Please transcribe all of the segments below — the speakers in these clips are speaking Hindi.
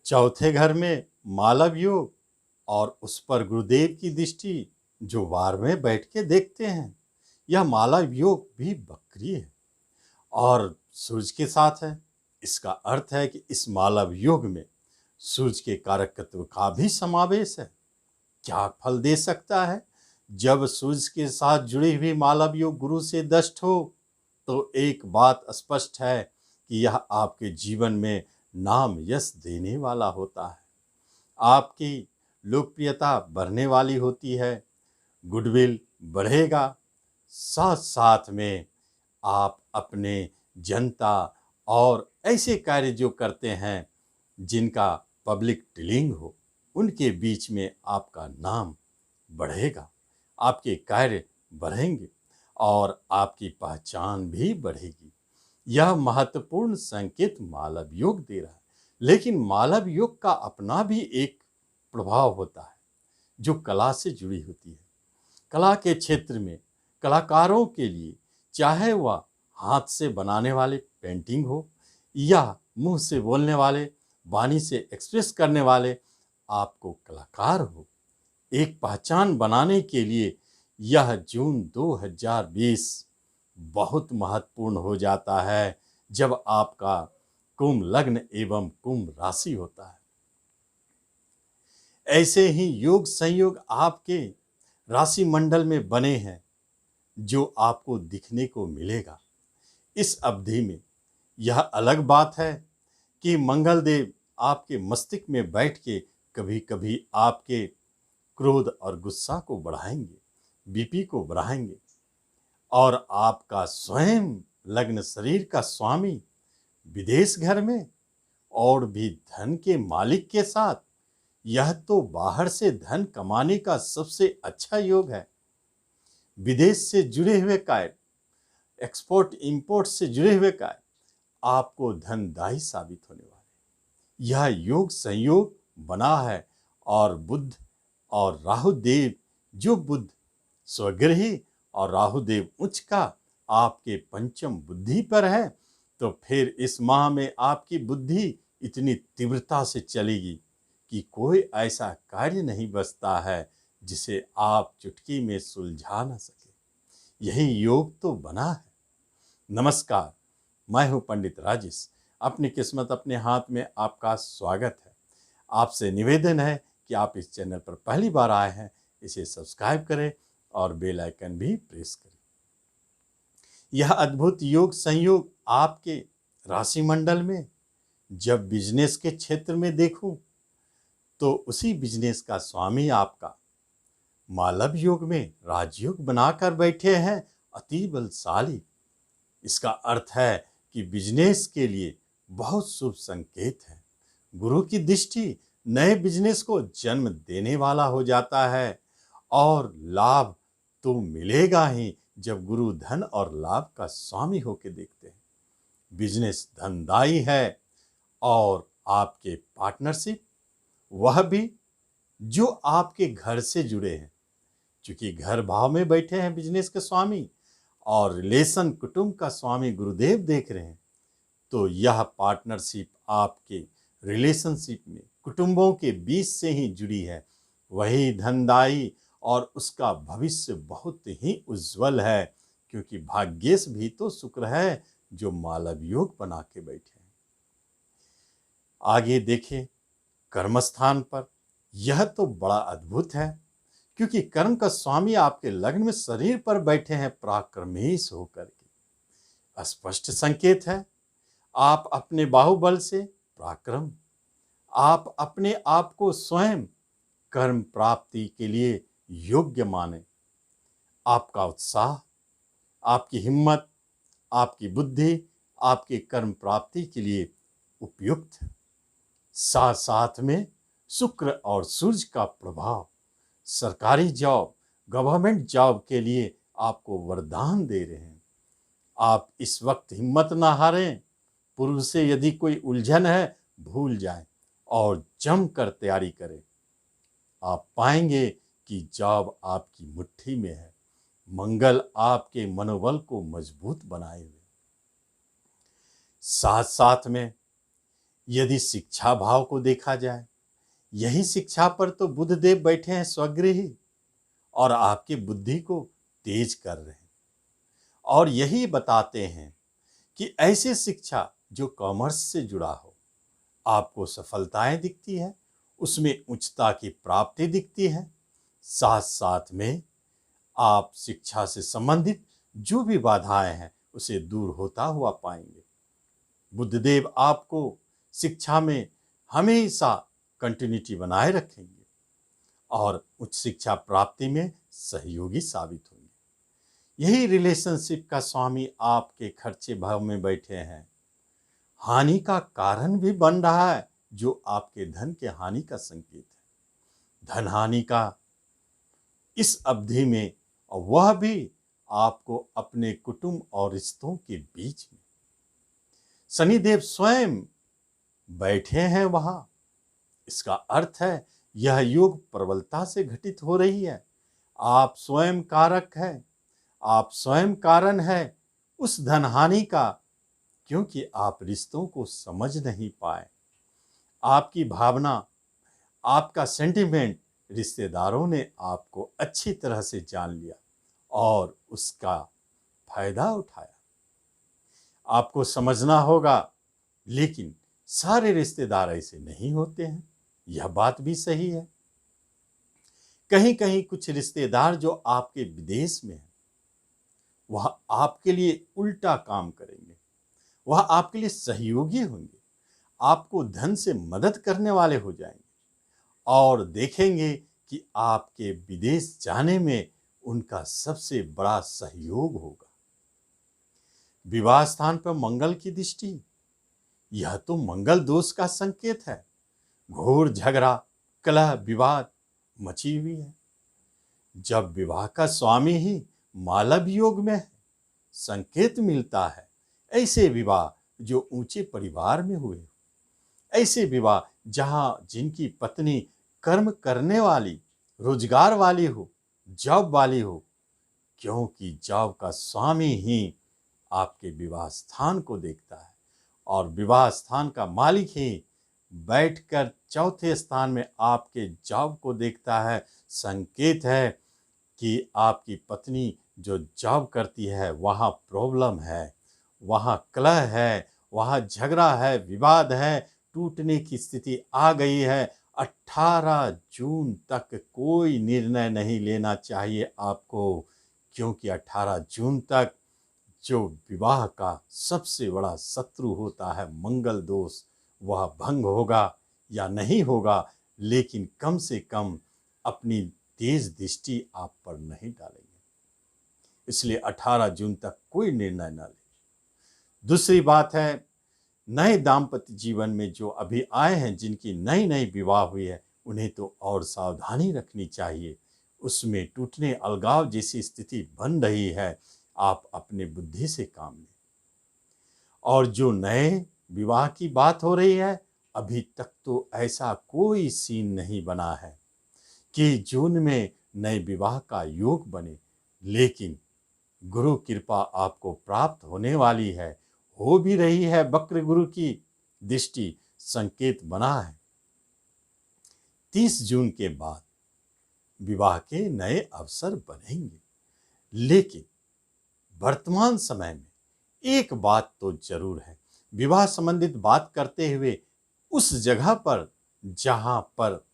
चौथे घर में मालव योग और उस पर गुरुदेव की दृष्टि जो वार में बैठ के देखते हैं। यह मालव योग भी बकरी है और सूरज के साथ है। इसका अर्थ है कि इस मालव योग में सूरज के कारकत्व का भी समावेश है। क्या फल दे सकता है? जब सूरज के साथ जुड़ी हुई मालव योग गुरु से दष्ट हो तो एक बात स्पष्ट है कि यह आपके जीवन में नाम यश देने वाला होता है। आपकी लोकप्रियता बढ़ने वाली होती है, गुडविल बढ़ेगा। साथ साथ में आप अपने जनता और ऐसे कार्य जो करते हैं जिनका पब्लिक डीलिंग हो, उनके बीच में आपका नाम बढ़ेगा, आपके कार्य बढ़ेंगे और आपकी पहचान भी बढ़ेगी। यह महत्वपूर्ण संकेत मालव योग दे रहा है। लेकिन मालव योग का अपना भी एक प्रभाव होता है जो कला से जुड़ी होती है। कला के क्षेत्र में कलाकारों के लिए, चाहे वह हाथ से बनाने वाले पेंटिंग हो या मुंह से बोलने वाले, वाणी से एक्सप्रेस करने वाले, आपको कलाकार हो, एक पहचान बनाने के लिए यह जून 2020 बहुत महत्वपूर्ण हो जाता है जब आपका कुंभ लग्न एवं कुंभ राशि होता है। ऐसे ही योग संयोग आपके राशि मंडल में बने हैं जो आपको दिखने को मिलेगा। इस अवधि में यह अलग बात है कि मंगल देव आपके मस्तिष्क में बैठ के कभी कभी आपके क्रोध और गुस्सा को बढ़ाएंगे, बीपी को बढ़ाएंगे और आपका स्वयं लग्न शरीर का स्वामी विदेश घर में और भी धन के मालिक के साथ, यह तो बाहर से धन कमाने का सबसे अच्छा योग है। विदेश से जुड़े हुए कार्य, एक्सपोर्ट इंपोर्ट से जुड़े हुए कार्य आपको धनदायी साबित होने वाले। यह योग संयोग बना है और बुध और राहुदेव, जो बुध स्वग्रही और राहुदेव उच्च का आपके पंचम बुद्धि पर है, तो फिर इस माह में आपकी बुद्धि इतनी तीव्रता से चलेगी कि कोई ऐसा कार्य नहीं बचता है जिसे आप चुटकी में सुलझा न सके। यही योग तो बना है। नमस्कार, मैं हूं पंडित राजेश। अपनी किस्मत अपने हाथ में आपका स्वागत है। आपसे निवेदन है कि आप इस चैनल पर पहली बार आए हैं, इसे सब्सक्राइब करें और बेल आइकन भी प्रेस करें। यह अद्भुत योग संयोग आपके राशि मंडल में जब बिजनेस के क्षेत्र में देखूं तो उसी बिजनेस का स्वामी आपका मालव योग में राजयोग बनाकर बैठे हैं, अति बलशाली। इसका अर्थ है कि बिजनेस के लिए बहुत शुभ संकेत है। गुरु की दृष्टि नए बिजनेस को जन्म देने वाला हो जाता है और लाभ तो मिलेगा ही जब गुरु धन और लाभ का स्वामी होकर देखते हैं। बिजनेस धनदायी है और आपके पार्टनरशिप, वह भी जो आपके घर से जुड़े हैं, क्योंकि घर भाव में बैठे हैं बिजनेस के स्वामी और रिलेशन कुटुंब का स्वामी गुरुदेव देख रहे हैं, तो यह पार्टनरशिप आपके रिलेशनशिप में कुटुंबों के बीच से ही जुड़ी है। वही धनदायी और उसका भविष्य बहुत ही उज्जवल है, क्योंकि भाग्येश भी तो शुक्र है जो मालव योग बना के बैठे हैं। आगे देखें, कर्मस्थान पर यह तो बड़ा अद्भुत है, क्योंकि कर्म का स्वामी आपके लग्न में शरीर पर बैठे हैं पराक्रमेश होकर के। स्पष्ट संकेत है, आप अपने बाहुबल से पराक्रम, आप अपने आप को स्वयं कर्म प्राप्ति के लिए योग्य माने। आपका उत्साह, आपकी हिम्मत, आपकी बुद्धि आपके कर्म प्राप्ति के लिए उपयुक्त है। साथ साथ में शुक्र और सूर्य का प्रभाव सरकारी जॉब, गवर्नमेंट जॉब के लिए आपको वरदान दे रहे हैं। आप इस वक्त हिम्मत ना हारें। पूर्व से यदि कोई उलझन है, भूल जाएं और जमकर तैयारी करें। आप पाएंगे कि जॉब आपकी मुट्ठी में है। मंगल आपके मनोबल को मजबूत बनाए हुए। साथ साथ में यदि शिक्षा भाव को देखा जाए, यही शिक्षा पर तो बुद्धदेव बैठे हैं स्वगृही, और आपकी बुद्धि को तेज कर रहे हैं, और यही बताते हैं कि ऐसी शिक्षा जो कॉमर्स से जुड़ा हो, आपको सफलताएं दिखती है, उसमें उच्चता की प्राप्ति दिखती है, साथ साथ में आप शिक्षा से संबंधित जो भी बाधाएं हैं उसे दूर होता हुआ पाएंगे। बुद्धदेव आपको शिक्षा में हमेशा कंटिन्यूटी बनाए रखेंगे और उच्च शिक्षा प्राप्ति में सहयोगी साबित होंगे। यही रिलेशनशिप का स्वामी आपके खर्चे भाव में बैठे हैं, हानि का कारण भी बन रहा है, जो आपके धन के हानि का संकेत है। धन हानि का इस अवधि में, और वह भी आपको अपने कुटुंब और रिश्तों के बीच में। शनिदेव स्वयं बैठे हैं वहां, इसका अर्थ है यह योग प्रबलता से घटित हो रही है। आप स्वयं कारक है, आप स्वयं कारण है उस धनहानि का, क्योंकि आप रिश्तों को समझ नहीं पाए। आपकी भावना, आपका सेंटिमेंट रिश्तेदारों ने आपको अच्छी तरह से जान लिया और उसका फायदा उठाया। आपको समझना होगा, लेकिन सारे रिश्तेदार ऐसे नहीं होते हैं, यह बात भी सही है। कहीं कहीं कुछ रिश्तेदार जो आपके विदेश में हैं, वह आपके लिए उल्टा काम करेंगे, वह आपके लिए सहयोगी होंगे, आपको धन से मदद करने वाले हो जाएंगे, और देखेंगे कि आपके विदेश जाने में उनका सबसे बड़ा सहयोग होगा। विवाह स्थान पर मंगल की दृष्टि, यह तो मंगल दोष का संकेत है। घोर झगड़ा, कलह, विवाद मची हुई है। जब विवाह का स्वामी ही मालव योग में है, संकेत मिलता है ऐसे विवाह जो ऊंचे परिवार में हुए, ऐसे विवाह जहां जिनकी पत्नी कर्म करने वाली, रोजगार वाली हो, जॉब वाली हो, क्योंकि जॉब का स्वामी ही आपके विवाह स्थान को देखता है, और विवाह स्थान का मालिक ही बैठकर चौथे स्थान में आपके जॉब को देखता है। संकेत है कि आपकी पत्नी जो जॉब करती है वहाँ प्रॉब्लम है, वहाँ कलह है, वहाँ झगड़ा है, विवाद है, टूटने की स्थिति आ गई है। 18 जून तक कोई निर्णय नहीं लेना चाहिए आपको, क्योंकि 18 जून तक जो विवाह का सबसे बड़ा शत्रु होता है मंगल दोष, वह भंग होगा या नहीं होगा, लेकिन कम से कम अपनी तेज दृष्टि आप पर नहीं डालेंगे। इसलिए 18 जून तक कोई निर्णय न ले। दूसरी बात है, नए दाम्पत्य जीवन में जो अभी आए हैं, जिनकी नई नई विवाह हुई है, उन्हें तो और सावधानी रखनी चाहिए। उसमें टूटने, अलगाव जैसी स्थिति बन रही है, आप अपने बुद्धि से काम लें। और जो नए विवाह की बात हो रही है, अभी तक तो ऐसा कोई सीन नहीं बना है कि जून में नए विवाह का योग बने, लेकिन गुरु कृपा आपको प्राप्त होने वाली है, हो भी रही है। वक्र गुरु की दृष्टि संकेत बना है। 30 जून के बाद विवाह के नए अवसर बनेंगे, लेकिन वर्तमान समय में एक बात तो जरूर है, विवाह संबंधित बात करते हुए उस जगह पर जहां पर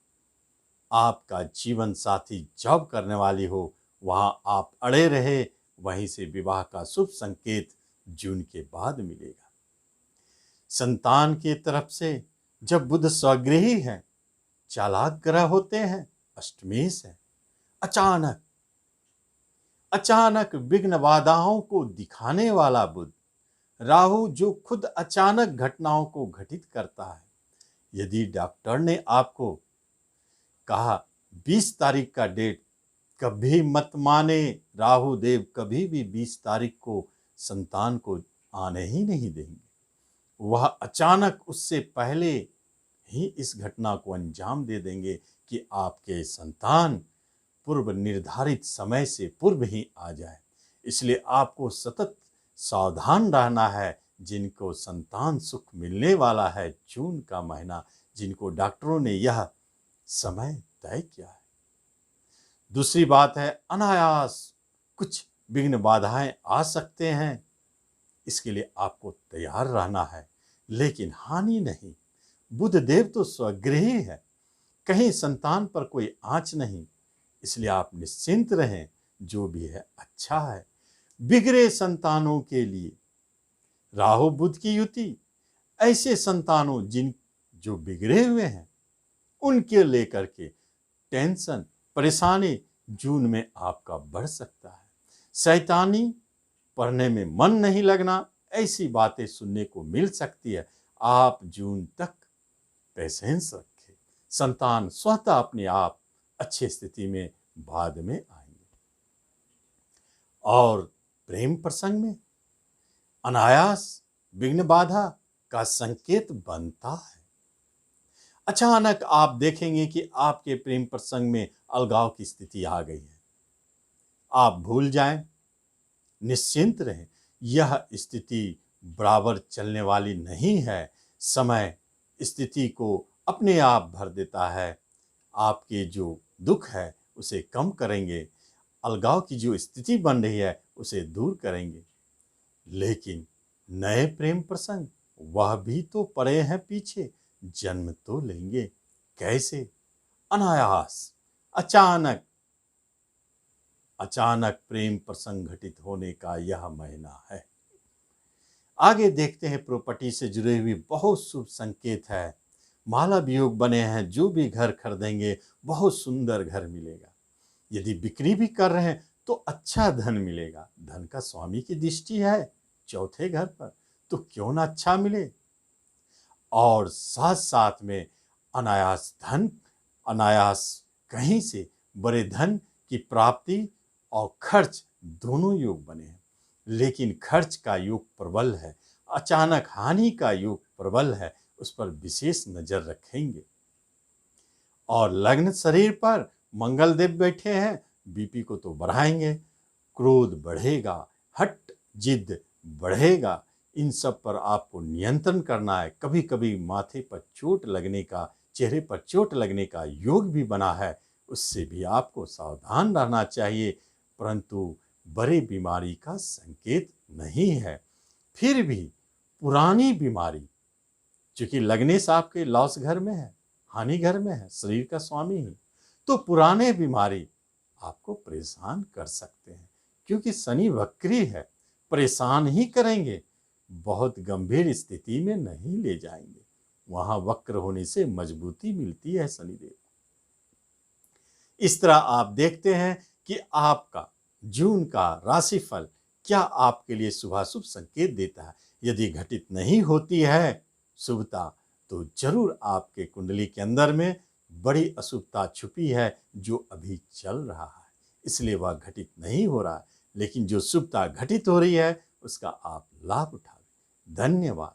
आपका जीवन साथी जॉब करने वाली हो, वहां आप अड़े रहे, वहीं से विवाह का शुभ संकेत जून के बाद मिलेगा। संतान की तरफ से जब बुध स्वगृही है, चालाक ग्रह होते हैं, अष्टमेश है, अचानक विघ्न बाधाओं को दिखाने वाला बुध, राहु जो खुद अचानक घटनाओं को घटित करता है। यदि डॉक्टर ने आपको कहा 20 तारीख का डेट, कभी मत माने। राहु देव कभी भी 20 तारीख को संतान को आने ही नहीं देंगे। वह अचानक उससे पहले ही इस घटना को अंजाम दे देंगे कि आपके संतान पूर्व निर्धारित समय से पूर्व ही आ जाए। इसलिए आपको सतत सावधान रहना है। जिनको संतान सुख मिलने वाला है, जून का महीना, जिनको डॉक्टरों ने यह समय तय किया है। दूसरी बात है, अनायास कुछ विघ्न बाधाएं आ सकते हैं, इसके लिए आपको तैयार रहना है, लेकिन हानि नहीं। बुध देव तो स्वगृही है, कहीं संतान पर कोई आंच नहीं, इसलिए आप निश्चिंत रहें, जो भी है अच्छा है। बिगड़े संतानों के लिए राहु बुध की युति, ऐसे संतानों जो बिगड़े हुए हैं उनके लेकर के टेंशन परेशानी जून में आपका बढ़ सकता है। शैतानी, पढ़ने में मन नहीं लगना, ऐसी बातें सुनने को मिल सकती है। आप जून तक पेशेंस रखें, संतान स्वतः अपने आप अच्छी स्थिति में बाद में आएंगे। और प्रेम प्रसंग में अनायास विघ्न बाधा का संकेत बनता है। अचानक आप देखेंगे कि आपके प्रेम प्रसंग में अलगाव की स्थिति आ गई है। आप भूल जाएं, निश्चिंत रहें, यह स्थिति बराबर चलने वाली नहीं है। समय स्थिति को अपने आप भर देता है। आपके जो दुख है उसे कम करेंगे, अलगाव की जो स्थिति बन रही है उसे दूर करेंगे। लेकिन नए प्रेम प्रसंग वह भी तो पड़े हैं पीछे, जन्म तो लेंगे। कैसे? अनायास, अचानक प्रेम प्रसंग घटित होने का यह महीना है। आगे देखते हैं, प्रॉपर्टी से जुड़े हुए बहुत शुभ संकेत है। माला वियोग बने हैं, जो भी घर खरीदेंगे बहुत सुंदर घर मिलेगा। यदि बिक्री भी कर रहे हैं तो अच्छा धन मिलेगा। धन का स्वामी की दृष्टि है चौथे घर पर, तो क्यों ना अच्छा मिले। और साथ साथ में अनायास कहीं से बड़े धन की प्राप्ति और खर्च दोनों योग बने हैं। लेकिन खर्च का योग प्रबल है, अचानक हानि का योग प्रबल है, उस पर विशेष नजर रखेंगे। और लग्न शरीर पर मंगल देव बैठे हैं, बीपी को तो बढ़ाएंगे, क्रोध बढ़ेगा, हट जिद बढ़ेगा। इन सब पर आपको नियंत्रण करना है। कभी कभी माथे पर चोट लगने का, चेहरे पर चोट लगने का योग भी बना है, उससे भी आपको सावधान रहना चाहिए, परंतु बड़े बीमारी का संकेत नहीं है। फिर भी पुरानी बीमारी, चूंकि लग्नेश आपके लॉस घर में है, हानि घर में है, शरीर का स्वामी ही, तो पुराने बीमारी आपको परेशान कर सकते हैं, क्योंकि शनि वक्री है, परेशान ही करेंगे, बहुत गंभीर स्थिति में नहीं ले जाएंगे। वहां वक्र होने से मजबूती मिलती है शनिदेव। इस तरह आप देखते हैं कि आपका जून का राशिफल क्या आपके लिए शुभाशुभ संकेत देता है। यदि घटित नहीं होती है शुभता, तो जरूर आपके कुंडली के अंदर में बड़ी अशुभता छुपी है, जो अभी चल रहा है, इसलिए वह घटित नहीं हो रहा है। लेकिन जो शुभता घटित हो रही है उसका आप लाभ उठाएं। धन्यवाद।